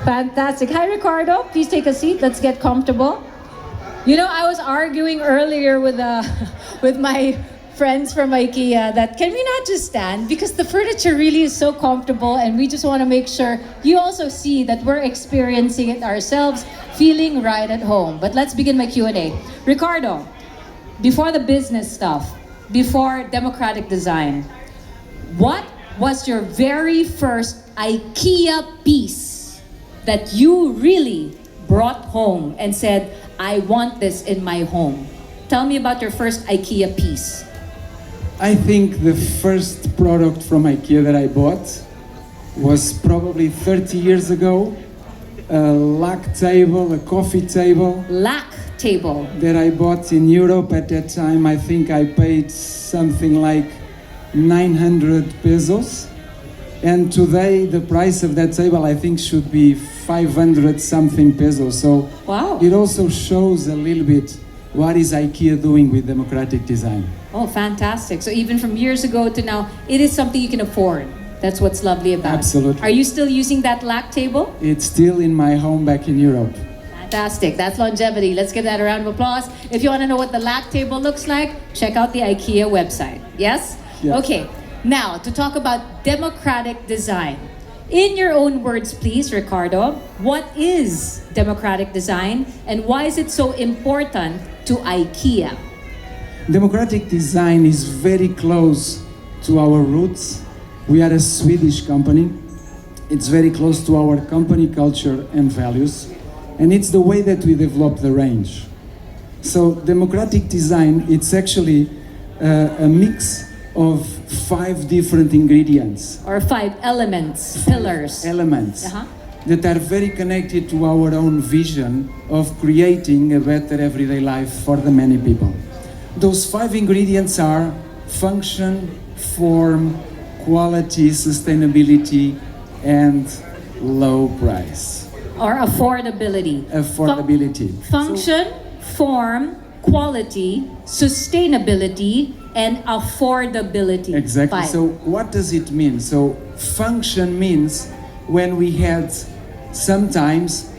Fantastic. Hi, Ricardo. Please take a seat. Let's get comfortable. You know, I was arguing earlier with with my friends from IKEA that can we not just stand because the furniture really is so comfortable, and we just want to make sure you also see that we're experiencing it ourselves, feeling right at home. But let's begin my Q&A. Ricardo, before the business stuff, before democratic design, what was your very first IKEA piece that you really brought home and said, I want this in my home? Tell me about your first IKEA piece. I think the first product from IKEA that I bought was probably 30 years ago. A lac table, a coffee table. Lac table. That I bought in Europe at that time. I think I paid something like 900 pesos. And today the price of that table I think should be 500 something pesos. So wow. It also shows a little bit what is IKEA doing with democratic design. Oh, fantastic. So even from years ago to now, it is something you can afford. That's what's lovely about it. Absolutely. Are you still using that lac table? It's still in my home back in Europe. Fantastic. That's longevity. Let's give that a round of applause. If you want to know what the lac table looks like, check out the IKEA website. Yes? Yes. Okay. Now, to talk about democratic design. In your own words, please, Ricardo, what is democratic design and why is it so important to IKEA? Democratic design is very close to our roots. We are a Swedish company. It's very close to our company culture and values. And it's the way that we develop the range. So democratic design, it's actually a mix of 5 different ingredients. Or 5 elements, pillars. Elements that are very connected to our own vision of creating a better everyday life for the many people. Those 5 ingredients are function, form, quality, sustainability, and low price. Or affordability. Affordability. Function, form, quality, sustainability, and affordability. Exactly. 5. So what does it mean? So function means when we had sometimes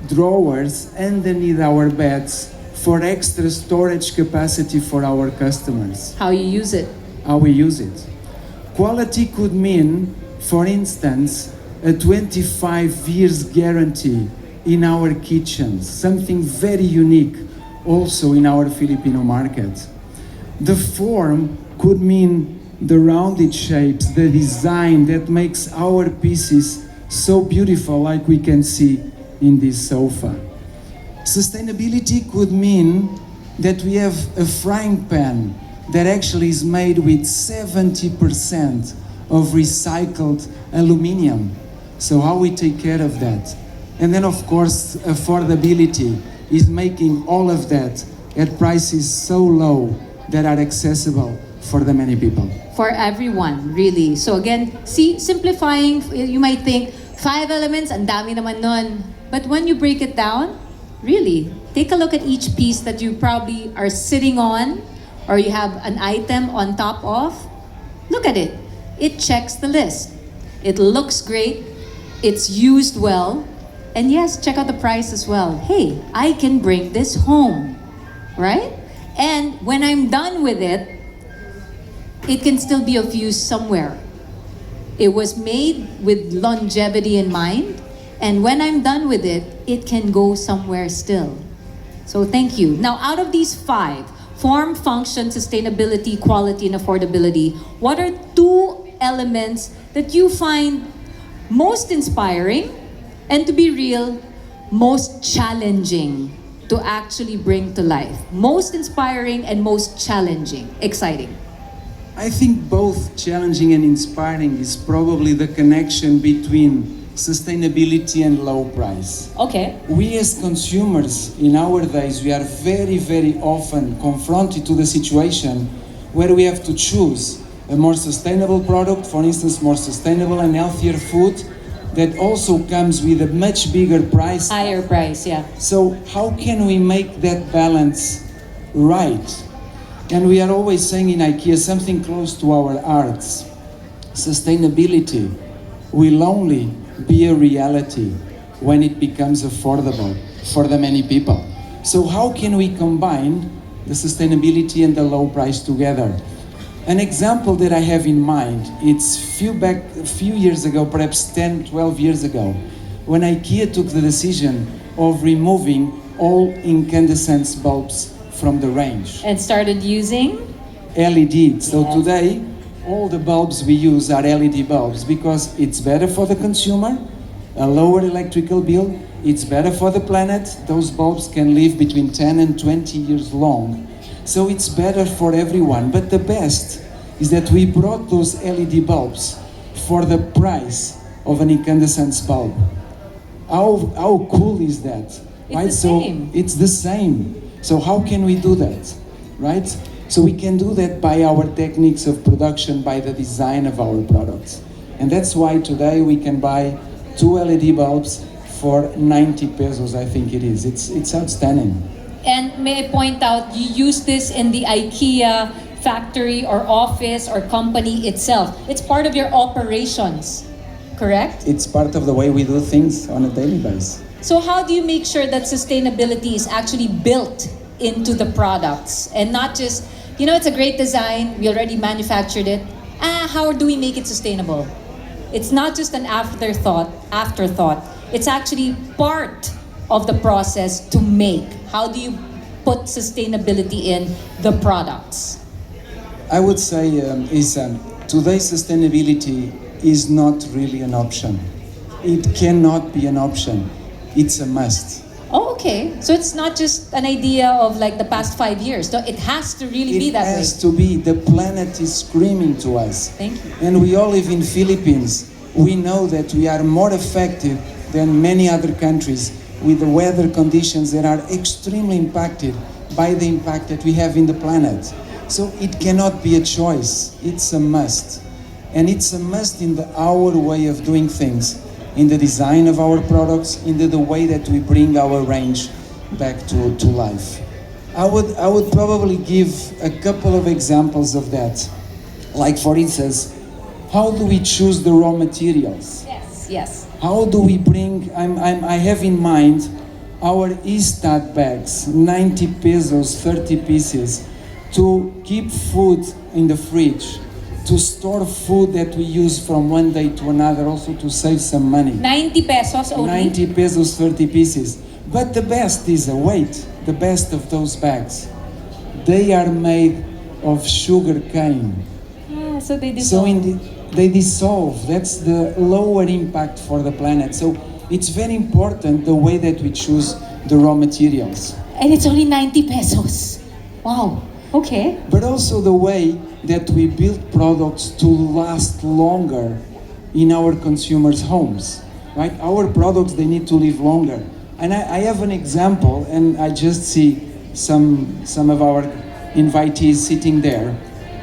drawers underneath our beds for extra storage capacity for our customers. How you use it. How we use it. Quality could mean, for instance, a 25 years guarantee in our kitchens, something very unique also in our Filipino market. The form could mean the rounded shapes, the design that makes our pieces so beautiful, like we can see in this sofa. Sustainability could mean that we have a frying pan that actually is made with 70% of recycled aluminum. So how we take care of that. And then of course affordability is making all of that at prices so low that are accessible for the many people. For everyone, really. So again, see, simplifying, you might think, 5 elements, ang dami naman nun. But when you break it down, really, take a look at each piece that you probably are sitting on or you have an item on top of. Look at it. It checks the list. It looks great. It's used well. And yes, check out the price as well. Hey, I can bring this home, right? And when I'm done with it, it can still be of use somewhere. It was made with longevity in mind, and when I'm done with it, it can go somewhere still. So thank you. Now, out of these 5, form, function, sustainability, quality, and affordability, what are 2 elements that you find most inspiring and, to be real, most challenging to actually bring to life? Most inspiring and most challenging, exciting. I think both challenging and inspiring is probably the connection between sustainability and low price. Okay. We as consumers in our days, we are very, very often confronted to the situation where we have to choose a more sustainable product, for instance, more sustainable and healthier food that also comes with a much bigger price. Higher price, yeah. So how can we make that balance right? And we are always saying in IKEA something close to our hearts. Sustainability will only be a reality when it becomes affordable for the many people. So how can we combine the sustainability and the low price together? An example that I have in mind, it's a few years ago, perhaps 10, 12 years ago, when IKEA took the decision of removing all incandescent bulbs from the range. And started using? LED. So Yes. today, all the bulbs we use are LED bulbs because it's better for the consumer, a lower electrical bill, it's better for the planet. Those bulbs can live between 10 and 20 years long. So it's better for everyone. But the best is that we brought those LED bulbs for the price of an incandescent bulb. How cool is that? It's the same. It's the same. So how can we do that? Right? So we can do that by our techniques of production, by the design of our products. And that's why today we can buy 2 LED bulbs for 90 pesos, I think it is. It's outstanding. And may I point out, you use this in the IKEA factory or office or company itself. It's part of your operations, correct? It's part of the way we do things on a daily basis. So how do you make sure that sustainability is actually built into the products and not just, it's a great design, we already manufactured it. How do we make it sustainable? It's not just an afterthought. It's actually part of the process to make. How do you put sustainability in the products? I would say today sustainability is not really an option. It cannot be an option. It's a must. Oh, okay. So it's not just an idea of like the past 5 years. No, it has to really be that way. It has to be. The planet is screaming to us. Thank you. And we all live in Philippines. We know that we are more effective than many other countries with the weather conditions that are extremely impacted by the impact that we have in the planet. So it cannot be a choice. It's a must. And it's a must in our way of doing things, in the design of our products, in the way that we bring our range back to life. I would probably give a couple of examples of that. Like for instance, how do we choose the raw materials? Yes. How do we bring, I have in mind our Istat bags, 90 pesos, 30 pieces, to keep food in the fridge, to store food that we use from one day to another, also to save some money. 90 pesos only? 90 pesos, 30 pieces. But the best is the weight, the best of those bags. They are made of sugar cane. So they dissolve. They dissolve. That's the lower impact for the planet. So it's very important the way that we choose the raw materials. And it's only 90 pesos. Wow. Okay. But also the way that we build products to last longer in our consumers' homes, right? Our products, they need to live longer. And I have an example, and I just see some of our invitees sitting there.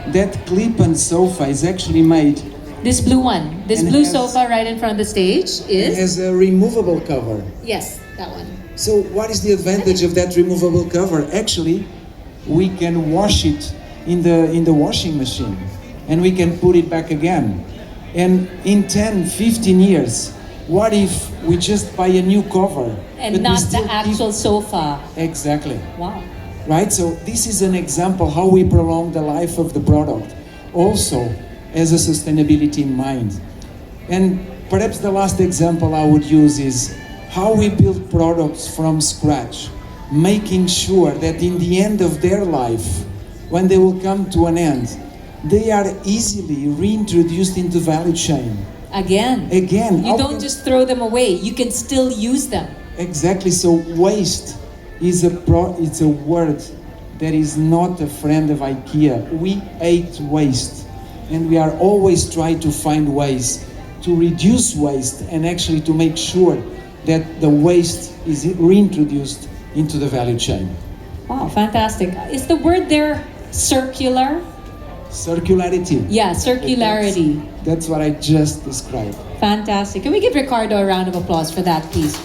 That clip-on sofa is actually made. This blue one, this And blue has- sofa right in front of the stage It is? has a removable cover. Yes, that one. So what is the advantage of that removable cover? Actually, we can wash it in the washing machine, and we can put it back again. And in 10, 15 years, what if we just buy a new cover? And but we not still the keep- actual sofa. Exactly. Wow. Right? So this is an example how we prolong the life of the product, also as a sustainability in mind. And perhaps the last example I would use is how we build products from scratch, making sure that in the end of their life, when they will come to an end, they are easily reintroduced into value chain. Again. Again, You how don't can- just throw them away. You can still use them. Exactly. So waste is it's a word that is not a friend of IKEA. We hate waste, and we are always trying to find ways to reduce waste and actually to make sure that the waste is reintroduced into the value chain. Wow, fantastic. Is the word there circular? Circularity. Yeah, circularity. That's what I just described. Fantastic. Can we give Ricardo a round of applause for that, please?